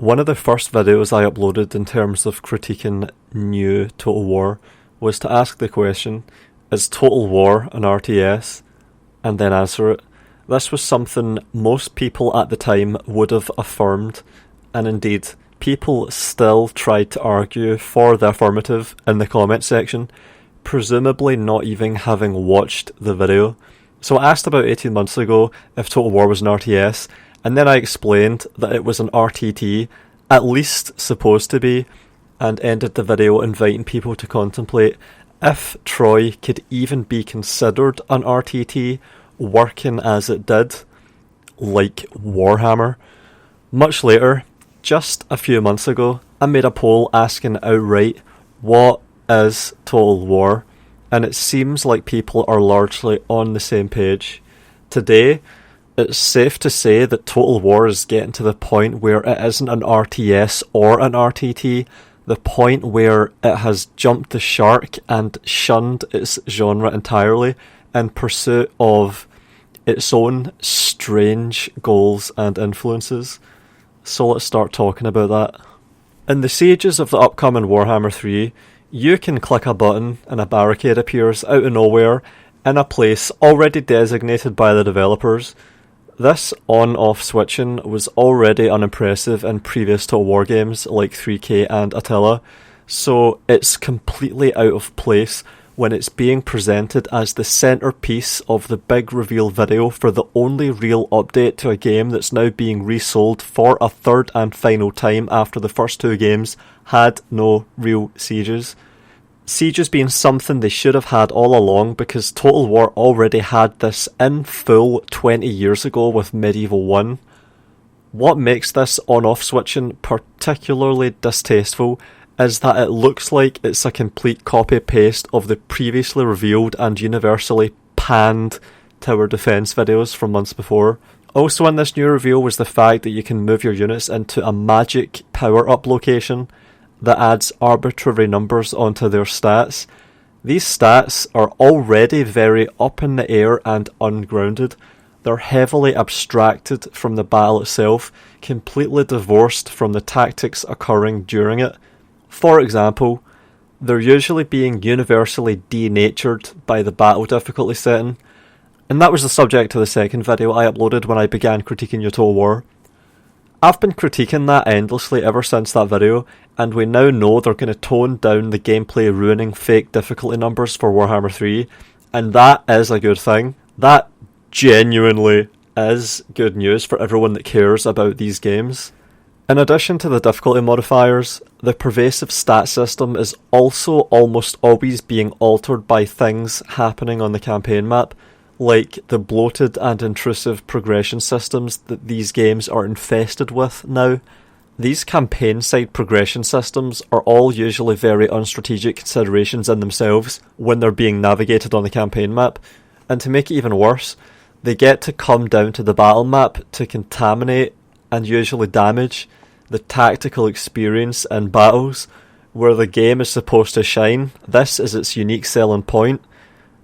One of the first videos I uploaded in terms of critiquing new Total War was to ask the question, is Total War an RTS? And then answer it. This was something most people at the time would have affirmed, and indeed, people still tried to argue for the affirmative in the comment section, presumably not even having watched the video. So I asked about 18 months ago if Total War was an RTS, and then I explained that it was an RTT, at least supposed to be, and ended the video inviting people to contemplate if Troy could even be considered an RTT working as it did, like Warhammer. Much later, just a few months ago, I made a poll asking outright, what is Total War? And it seems like people are largely on the same page. Today, it's safe to say that Total War is getting to the point where it isn't an RTS or an RTT, the point where it has jumped the shark and shunned its genre entirely in pursuit of its own strange goals and influences. So let's start talking about that. In the sieges of the upcoming Warhammer 3, you can click a button and a barricade appears out of nowhere in a place already designated by the developers. This on-off switching was already unimpressive in previous Total War games like 3K and Attila, so it's completely out of place when it's being presented as the centrepiece of the big reveal video for the only real update to a game that's now being resold for a third and final time after the first two games had no real sieges. Sieges being something they should have had all along, because Total War already had this in full 20 years ago with Medieval 1. What makes this on-off switching particularly distasteful is that it looks like it's a complete copy-paste of the previously revealed and universally panned tower defense videos from months before. Also in this new reveal was the fact that you can move your units into a magic power-up location that adds arbitrary numbers onto their stats. These stats are already very up in the air and ungrounded. They're heavily abstracted from the battle itself, completely divorced from the tactics occurring during it. For example, they're usually being universally denatured by the battle difficulty setting, and that was the subject of the second video I uploaded when I began critiquing your Total War. I've been critiquing that endlessly ever since that video, and we now know they're going to tone down the gameplay ruining fake difficulty numbers for Warhammer 3, and that is a good thing. That genuinely is good news for everyone that cares about these games. In addition to the difficulty modifiers, the pervasive stat system is also almost always being altered by things happening on the campaign map, like the bloated and intrusive progression systems that these games are infested with now. These campaign-side progression systems are all usually very unstrategic considerations in themselves when they're being navigated on the campaign map, and to make it even worse, they get to come down to the battle map to contaminate and usually damage the tactical experience in battles where the game is supposed to shine. This is its unique selling point.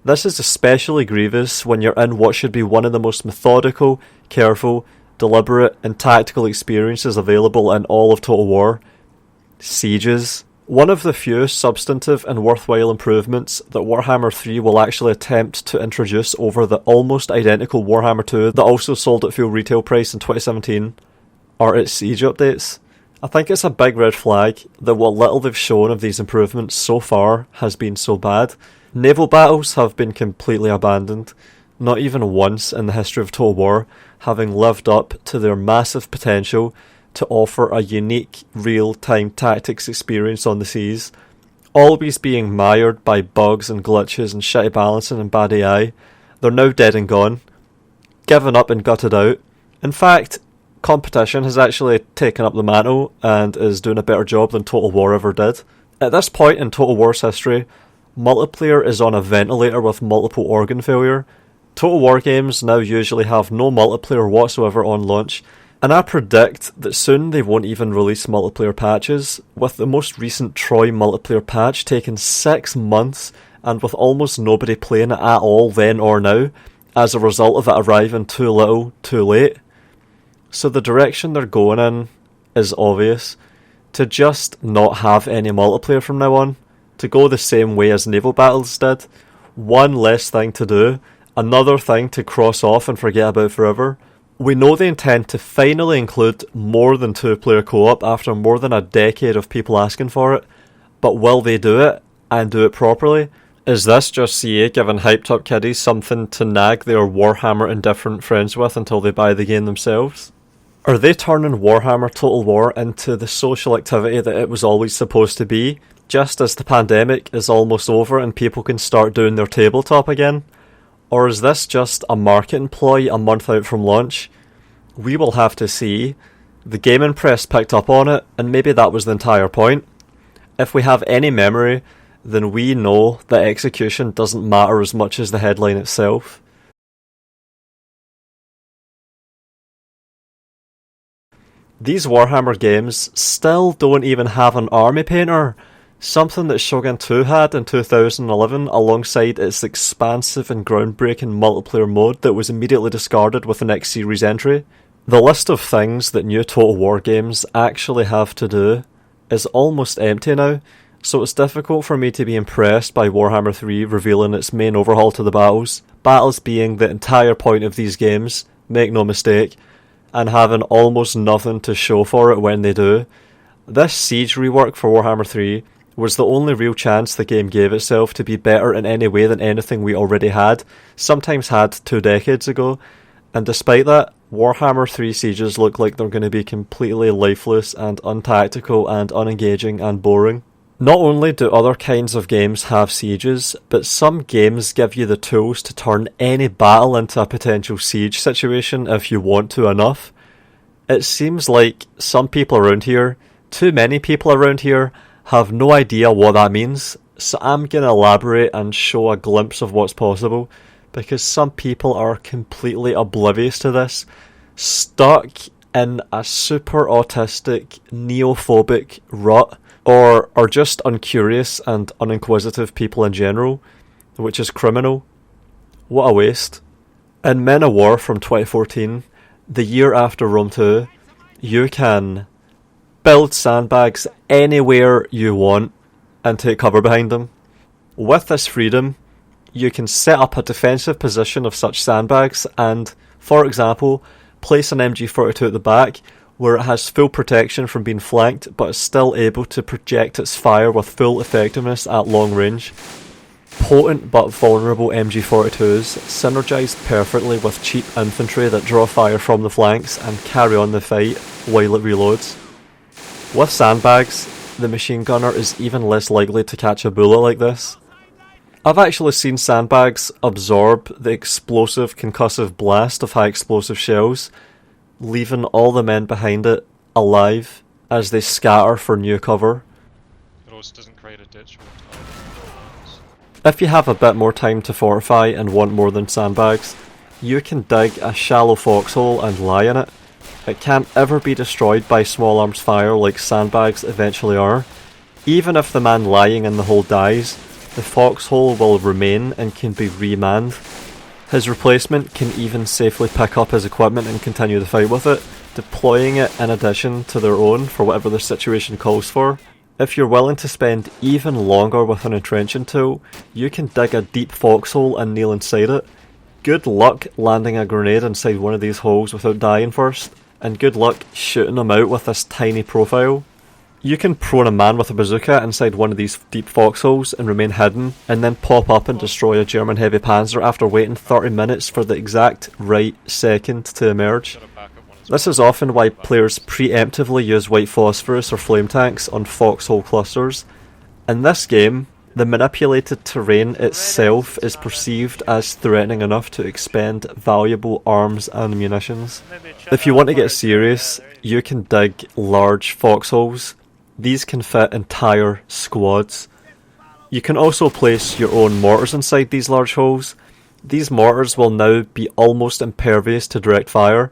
This is especially grievous when you're in what should be one of the most methodical, careful, deliberate and tactical experiences available in all of Total War: sieges. One of the few substantive and worthwhile improvements that Warhammer 3 will actually attempt to introduce over the almost identical Warhammer 2 that also sold at full retail price in 2017 are its siege updates. I think it's a big red flag that what little they've shown of these improvements so far has been so bad. Naval battles have been completely abandoned, not even once in the history of Total War having lived up to their massive potential to offer a unique real-time tactics experience on the seas, always being mired by bugs and glitches and shitty balancing and bad AI. They're now dead and gone, given up and gutted out. In fact, competition has actually taken up the mantle and is doing a better job than Total War ever did. At this point in Total War's history, multiplayer is on a ventilator with multiple organ failure. Total War games now usually have no multiplayer whatsoever on launch, and I predict that soon they won't even release multiplayer patches, with the most recent Troy multiplayer patch taking 6 months and with almost nobody playing it at all then or now, as a result of it arriving too little, too late. So the direction they're going in is obvious. To just not have any multiplayer from now on, to go the same way as naval battles did, one less thing to do, another thing to cross off and forget about forever. We know they intend to finally include more than 2-player co-op after more than a decade of people asking for it, but will they do it, and do it properly? Is this just CA giving hyped up kiddies something to nag their Warhammer indifferent friends with until they buy the game themselves? Are they turning Warhammer Total War into the social activity that it was always supposed to be, just as the pandemic is almost over and people can start doing their tabletop again? Or is this just a marketing ploy a month out from launch? We will have to see. The gaming press picked up on it, and maybe that was the entire point. If we have any memory, then we know that execution doesn't matter as much as the headline itself. These Warhammer games still don't even have an army painter, something that Shogun 2 had in 2011 alongside its expansive and groundbreaking multiplayer mode that was immediately discarded with the next series entry. The list of things that new Total War games actually have to do is almost empty now, so it's difficult for me to be impressed by Warhammer 3 revealing its main overhaul to the battles being the entire point of these games, make no mistake, and having almost nothing to show for it when they do. This Siege rework for Warhammer 3 was the only real chance the game gave itself to be better in any way than anything we already had, sometimes had 2 decades ago, and despite that, Warhammer 3 Sieges look like they're going to be completely lifeless and untactical and unengaging and boring. Not only do other kinds of games have sieges, but some games give you the tools to turn any battle into a potential siege situation if you want to enough. It seems like some people around here, too many people around here, have no idea what that means, so I'm going to elaborate and show a glimpse of what's possible, because some people are completely oblivious to this, stuck in a super autistic, neophobic rut, or are just uncurious and uninquisitive people in general, which is criminal. What a waste. In Men of War from 2014, the year after Rome 2, you can build sandbags anywhere you want and take cover behind them. With this freedom, you can set up a defensive position of such sandbags and, for example, place an MG42 at the back where it has full protection from being flanked but is still able to project its fire with full effectiveness at long range. Potent but vulnerable MG42s synergise perfectly with cheap infantry that draw fire from the flanks and carry on the fight while it reloads. With sandbags, the machine gunner is even less likely to catch a bullet like this. I've actually seen sandbags absorb the explosive concussive blast of high explosive shells, leaving all the men behind it alive as they scatter for new cover. It also doesn't create a ditch. If you have a bit more time to fortify and want more than sandbags, you can dig a shallow foxhole and lie in it. It can't ever be destroyed by small arms fire like sandbags eventually are. Even if the man lying in the hole dies, the foxhole will remain and can be remanned. His replacement can even safely pick up his equipment and continue the fight with it, deploying it in addition to their own for whatever the situation calls for. If you're willing to spend even longer with an entrenching tool, you can dig a deep foxhole and kneel inside it. Good luck landing a grenade inside one of these holes without dying first, and good luck shooting them out with this tiny profile. You can prone a man with a bazooka inside one of these deep foxholes and remain hidden, and then pop up and destroy a German heavy panzer after waiting 30 minutes for the exact right second to emerge. This is often why players preemptively use white phosphorus or flame tanks on foxhole clusters. In this game, the manipulated terrain itself is perceived as threatening enough to expend valuable arms and munitions. If you want to get serious, you can dig large foxholes. These can fit entire squads. You can also place your own mortars inside these large holes. These mortars will now be almost impervious to direct fire.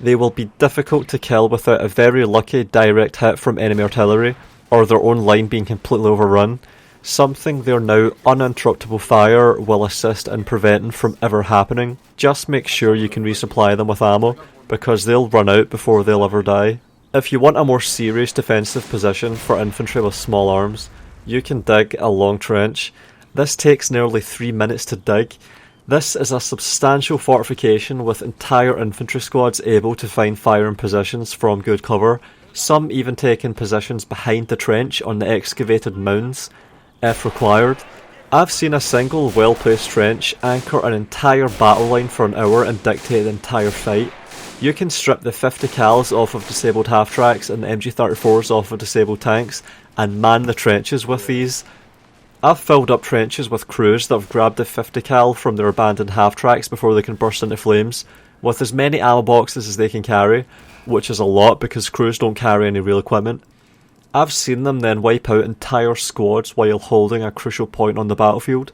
They will be difficult to kill without a very lucky direct hit from enemy artillery, or their own line being completely overrun, something their now uninterruptible fire will assist in preventing from ever happening. Just make sure you can resupply them with ammo, because they'll run out before they'll ever die. If you want a more serious defensive position for infantry with small arms, you can dig a long trench. This takes nearly 3 minutes to dig. This is a substantial fortification with entire infantry squads able to find firing positions from good cover, some even taking positions behind the trench on the excavated mounds, if required. I've seen a single well-placed trench anchor an entire battle line for an hour and dictate the entire fight. You can strip the 50 cals off of disabled half-tracks and the MG34s off of disabled tanks and man the trenches with these. I've filled up trenches with crews that have grabbed the 50 cal from their abandoned half-tracks before they can burst into flames, with as many ammo boxes as they can carry, which is a lot because crews don't carry any real equipment. I've seen them then wipe out entire squads while holding a crucial point on the battlefield.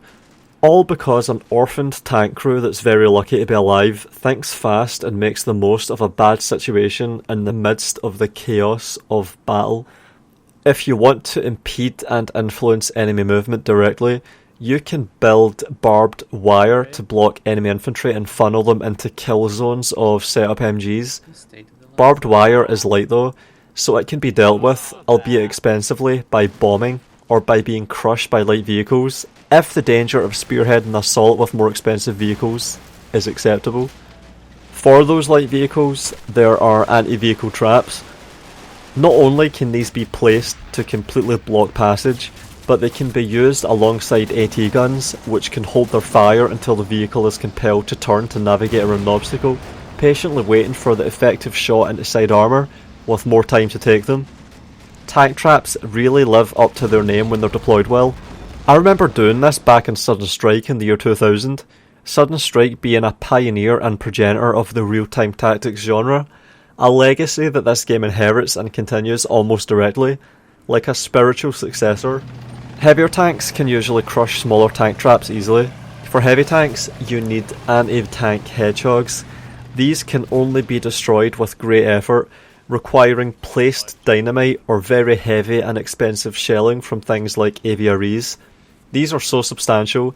All because an orphaned tank crew that's very lucky to be alive thinks fast and makes the most of a bad situation in the midst of the chaos of battle. If you want to impede and influence enemy movement directly, you can build barbed wire to block enemy infantry and funnel them into kill zones of setup MGs. Barbed wire is light though, so it can be dealt with, albeit expensively, by bombing or by being crushed by light vehicles, if the danger of spearheading an assault with more expensive vehicles is acceptable. For those light vehicles, there are anti-vehicle traps. Not only can these be placed to completely block passage, but they can be used alongside AT guns, which can hold their fire until the vehicle is compelled to turn to navigate around an obstacle, patiently waiting for the effective shot into side armour, with more time to take them. Tank traps really live up to their name when they're deployed well. I remember doing this back in Sudden Strike in the year 2000, Sudden Strike being a pioneer and progenitor of the real-time tactics genre, a legacy that this game inherits and continues almost directly, like a spiritual successor. Heavier tanks can usually crush smaller tank traps easily. For heavy tanks, you need anti-tank hedgehogs. These can only be destroyed with great effort, requiring placed dynamite or very heavy and expensive shelling from things like aviaries. These are so substantial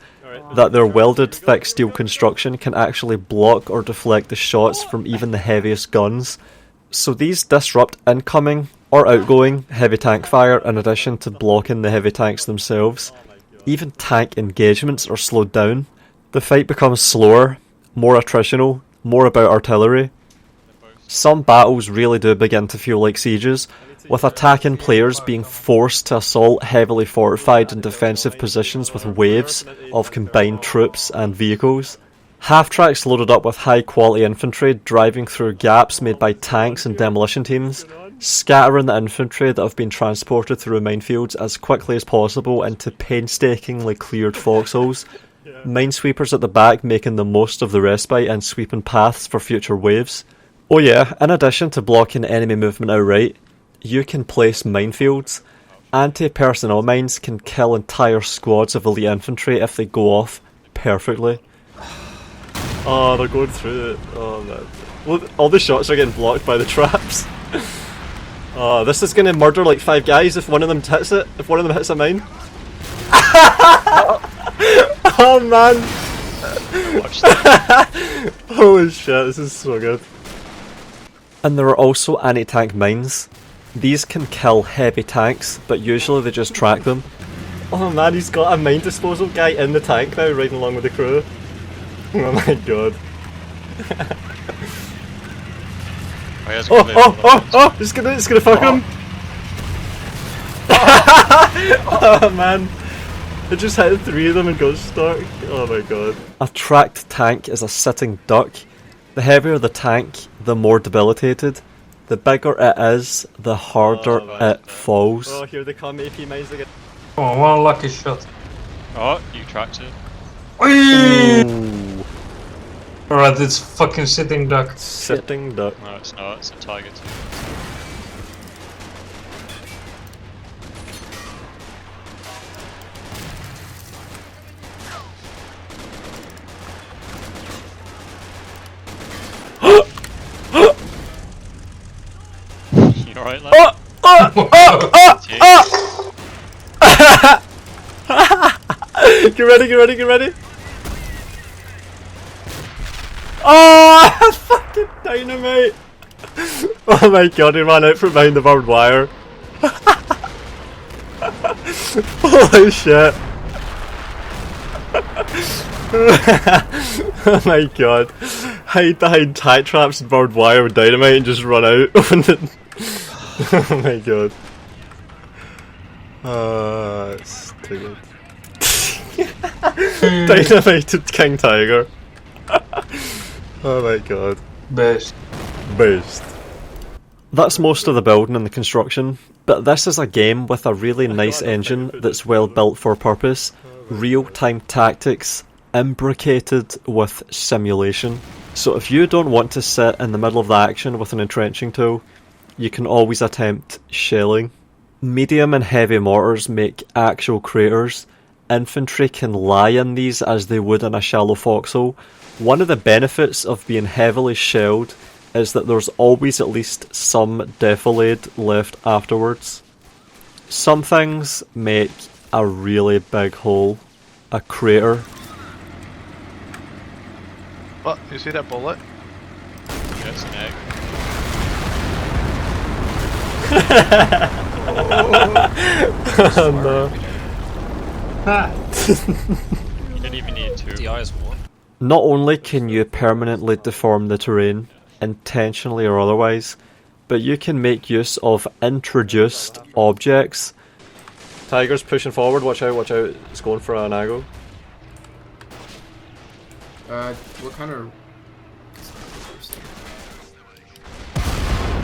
that their welded thick steel construction can actually block or deflect the shots from even the heaviest guns. So these disrupt incoming or outgoing heavy tank fire in addition to blocking the heavy tanks themselves. Even tank engagements are slowed down. The fight becomes slower, more attritional, more about artillery. Some battles really do begin to feel like sieges, with attacking players being forced to assault heavily fortified and defensive positions with waves of combined troops and vehicles. Half-tracks loaded up with high-quality infantry driving through gaps made by tanks and demolition teams, scattering the infantry that have been transported through minefields as quickly as possible into painstakingly cleared foxholes. Minesweepers at the back making the most of the respite and sweeping paths for future waves. Oh yeah, in addition to blocking enemy movement outright, you can place minefields. Anti-personnel mines can kill entire squads of elite infantry if they go off perfectly. Oh, they're going through it. Oh man. Well, all the shots are getting blocked by the traps. Oh, this is gonna murder like 5 guys if one of them hits it. If one of them hits a mine. Oh man. Holy shit, this is so good. And there are also anti-tank mines. These can kill heavy tanks, but usually they just track them. Oh man, he's got a mine disposal guy in the tank now, riding along with the crew. Oh my god. Oh, it's gonna fuck him! Oh man. It just hit 3 of them and got stuck. Oh my god. A tracked tank is a sitting duck. The heavier the tank, the more debilitated. The bigger it is, the harder it falls. Oh, here they come, AP mines again. Oh, one lucky shot. Oh, you tracked it. Ooh. Alright, it's fucking sitting duck. Sitting duck. No, it's not. It's a tiger too. You alright, lad? Get ready, get ready, get ready! Oh, fucking dynamite! Oh my god, he ran out from behind the barbed wire. Holy shit. Oh my god. Hide behind tack traps and barbed wire with dynamite and just run out. Oh my god. It's too good. Dynamited King Tiger. Oh my god. Best. Boost. That's most of the building and the construction, but this is a game with a really nice engine that's well built for purpose, real-time tactics, imbricated with simulation. So if you don't want to sit in the middle of the action with an entrenching tool, you can always attempt shelling. Medium and heavy mortars make actual craters. Infantry can lie in these as they would in a shallow foxhole. One of the benefits of being heavily shelled is that there's always at least some defilade left afterwards. Some things make a really big hole, a crater. What? You see that bullet? That's an egg. Oh no. You didn't even need two. The eyes what? Not only can you permanently deform the terrain, intentionally or otherwise, but you can make use of introduced objects. Tiger's pushing forward, watch out, it's going for an angle. What kind of...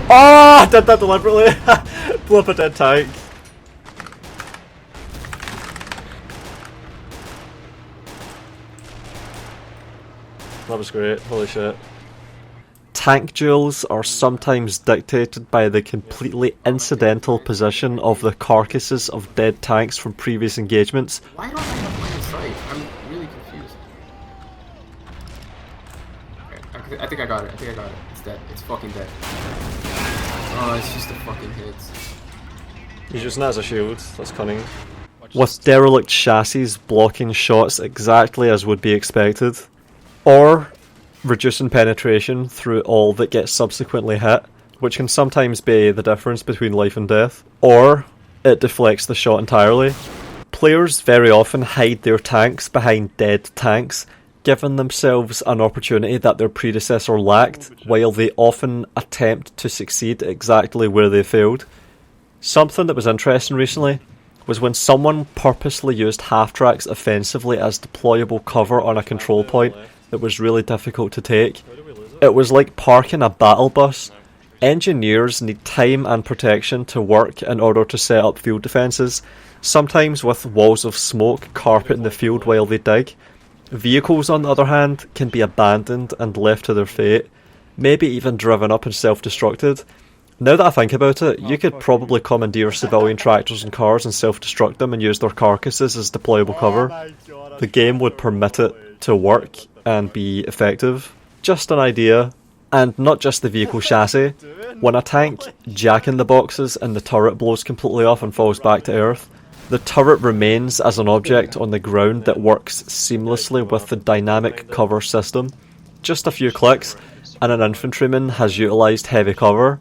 Oh, I did that deliberately! Blew up a dead tank. That was great, holy shit. Tank duels are sometimes dictated by the completely incidental position of the carcasses of dead tanks from previous engagements. Why don't I have line of sight? I'm really confused. Okay, I think I got it. It's dead. It's fucking dead. Oh, it's just the fucking hits. He's using that as a shield, that's cunning. With derelict chassis blocking shots exactly as would be expected. Or reducing penetration through all that gets subsequently hit, which can sometimes be the difference between life and death. Or it deflects the shot entirely. Players very often hide their tanks behind dead tanks, giving themselves an opportunity that their predecessor lacked, while they often attempt to succeed exactly where they failed. Something that was interesting recently was when someone purposely used half-tracks offensively as deployable cover on a control point that was really difficult to take. It was like parking a battle bus. Engineers need time and protection to work in order to set up field defences, sometimes with walls of smoke carpeting the field while they dig. Vehicles, on the other hand, can be abandoned and left to their fate, maybe even driven up and self-destructed. Now that I think about it, you could probably commandeer civilian tractors and cars and self-destruct them and use their carcasses as deployable cover. The game would permit it to work and be effective. Just an idea. And not just the vehicle chassis. When a tank jacking the boxes and the turret blows completely off and falls back to earth, the turret remains as an object on the ground that works seamlessly with the dynamic cover system. Just a few clicks and an infantryman has utilised heavy cover.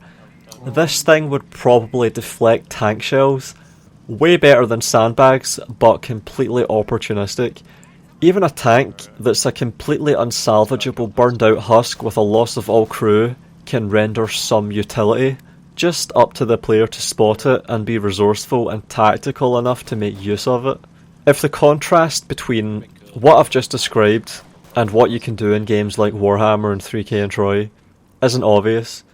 This thing would probably deflect tank shells. Way better than sandbags, but completely opportunistic. Even a tank that's a completely unsalvageable burned out husk with a loss of all crew can render some utility. Just up to the player to spot it and be resourceful and tactical enough to make use of it. If the contrast between what I've just described and what you can do in games like Warhammer and 3K and Troy isn't obvious,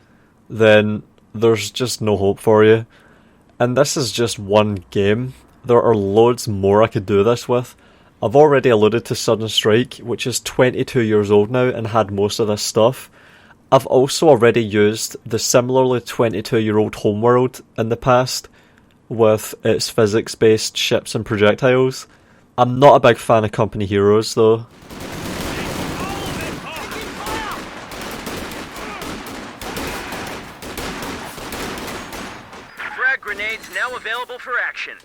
then there's just no hope for you. And this is just one game. There are loads more I could do this with. I've already alluded to Sudden Strike, which is 22 years old now and had most of this stuff. I've also already used the similarly 22-year-old Homeworld in the past, with its physics-based ships and projectiles. I'm not a big fan of company heroes though. Frag grenades now available for action.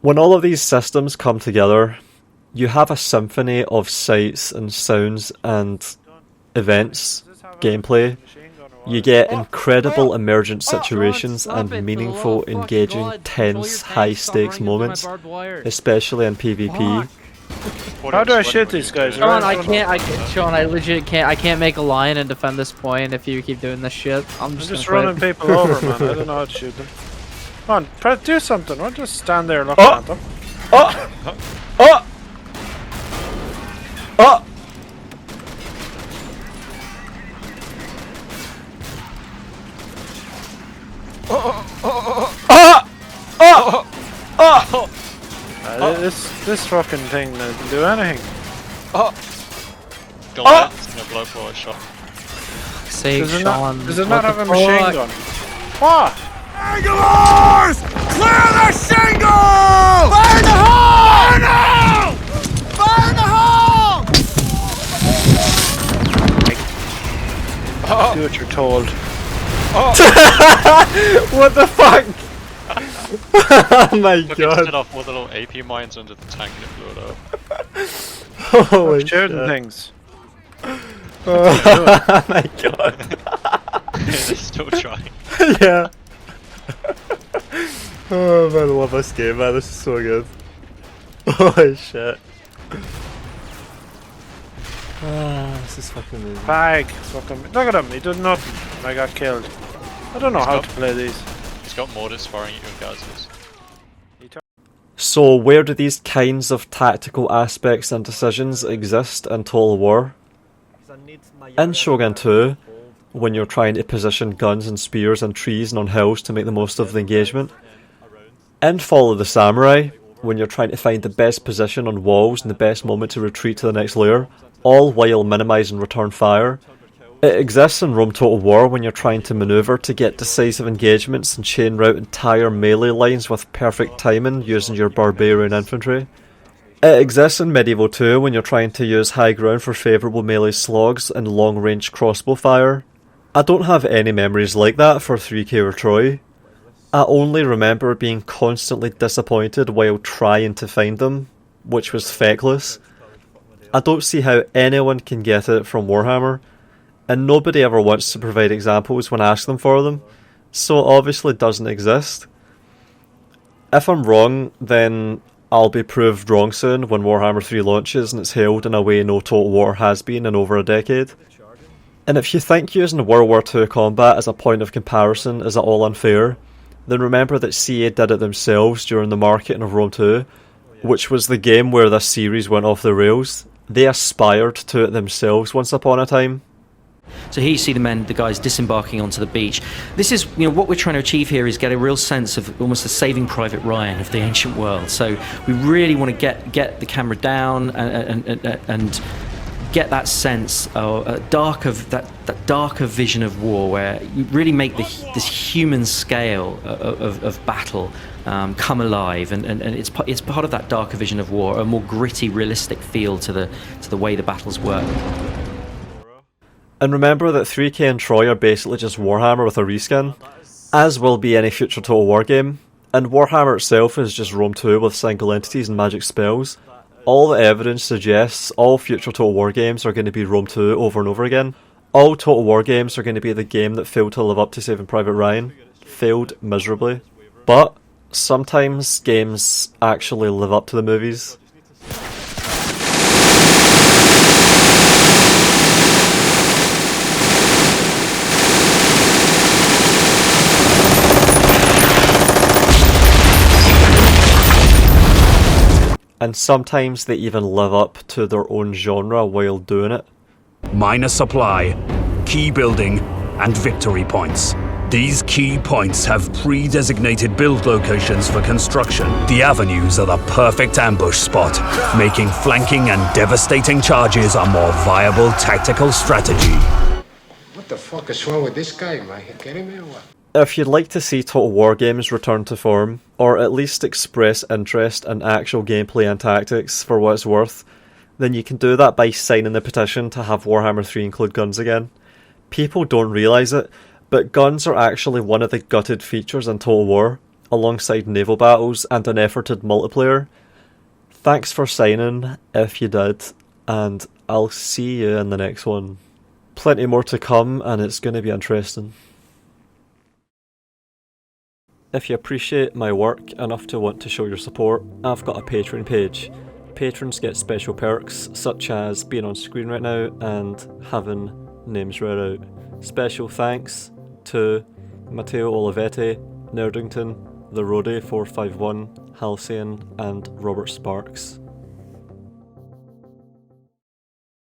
When all of these systems come together, you have a symphony of sights and sounds and events, gameplay. You get incredible emergent situations and meaningful, engaging, tense, high-stakes moments, especially in PvP. How do I shoot these guys? Sean, Sean, I legit can't. I can't make a line and defend this point if you keep doing this shit. I'm just running people over, man. I don't know how to shoot them. Come on, do something. Don't just stand there looking at them. Oh! Oh! Oh! This fucking thing doesn't do anything. Go on, it's gonna blow for a shot. Save Sean. Does it not have a machine gun? What? Regulars! Clear the shingle! Fire in the hole! Fire now! Fire in the hole! Do what you're told. What the fuck? Oh my Look, god. it set off all the little AP mines under the tank and it blew it up. Holy Shooting shit. things. Oh my god. They're still trying. Yeah. Oh man, I love this game, man. This is so good. Holy shit. Ah, this is fucking amazing. Bag. Fucking. Look at him. He did nothing. I got killed. I don't know how to play these. He's got mortars firing at you with gases. So, where do these kinds of tactical aspects and decisions exist in Total War? In Shogun 2, when you're trying to position guns and spears and trees and on hills to make the most of the engagement. In Fall of the Samurai, when you're trying to find the best position on walls and the best moment to retreat to the next layer, all while minimising return fire. It exists in Rome Total War when you're trying to manoeuvre to get decisive engagements and chain route entire melee lines with perfect timing using your barbarian infantry. It exists in Medieval 2 when you're trying to use high ground for favourable melee slogs and long-range crossbow fire. I don't have any memories like that for 3K or Troy. I only remember being constantly disappointed while trying to find them, which was feckless. I don't see how anyone can get it from Warhammer, and nobody ever wants to provide examples when I ask them for them, so it obviously doesn't exist. If I'm wrong, then I'll be proved wrong soon when Warhammer 3 launches and it's held in a way no Total War has been in over a decade. And if you think using World War II combat as a point of comparison is at all unfair, then remember that CA did it themselves during the marketing of Rome 2, which was the game where this series went off the rails. They aspired to it themselves once upon a time. So here you see the guys disembarking onto the beach. This is, what we're trying to achieve here is get a real sense of almost the Saving Private Ryan of the ancient world. So we really want to get the camera down and get that sense of that darker vision of war, where you really make this human scale of battle come alive, and it's part of that darker vision of war, a more gritty, realistic feel to the way the battles work. And remember that 3K and Troy are basically just Warhammer with a reskin, as will be any future Total War game, and Warhammer itself is just Rome 2 with single entities and magic spells. All the evidence suggests all future Total War games are going to be Rome 2 over and over again. All Total War games are going to be the game that failed to live up to Saving Private Ryan. Failed miserably. But sometimes games actually live up to the movies. And sometimes they even live up to their own genre while doing it. Minor supply, key building, and victory points. These key points have pre-designated build locations for construction. The avenues are the perfect ambush spot, making flanking and devastating charges a more viable tactical strategy. What the fuck is wrong with this guy? Am I kidding me or what? If you'd like to see Total War games return to form, or at least express interest in actual gameplay and tactics for what it's worth, then you can do that by signing the petition to have Warhammer 3 include guns again. People don't realise it, but guns are actually one of the gutted features in Total War. alongside naval battles and an efforted multiplayer. Thanks for signing if you did, and I'll see you in the next one. Plenty more to come, and it's going to be interesting. If you appreciate my work enough to want to show your support, I've got a Patreon page. Patrons get special perks such as being on screen right now and having names read out. Special thanks to Matteo Olivetti, Nerdington, The Roadie 451, Halcyon and Robert Sparks.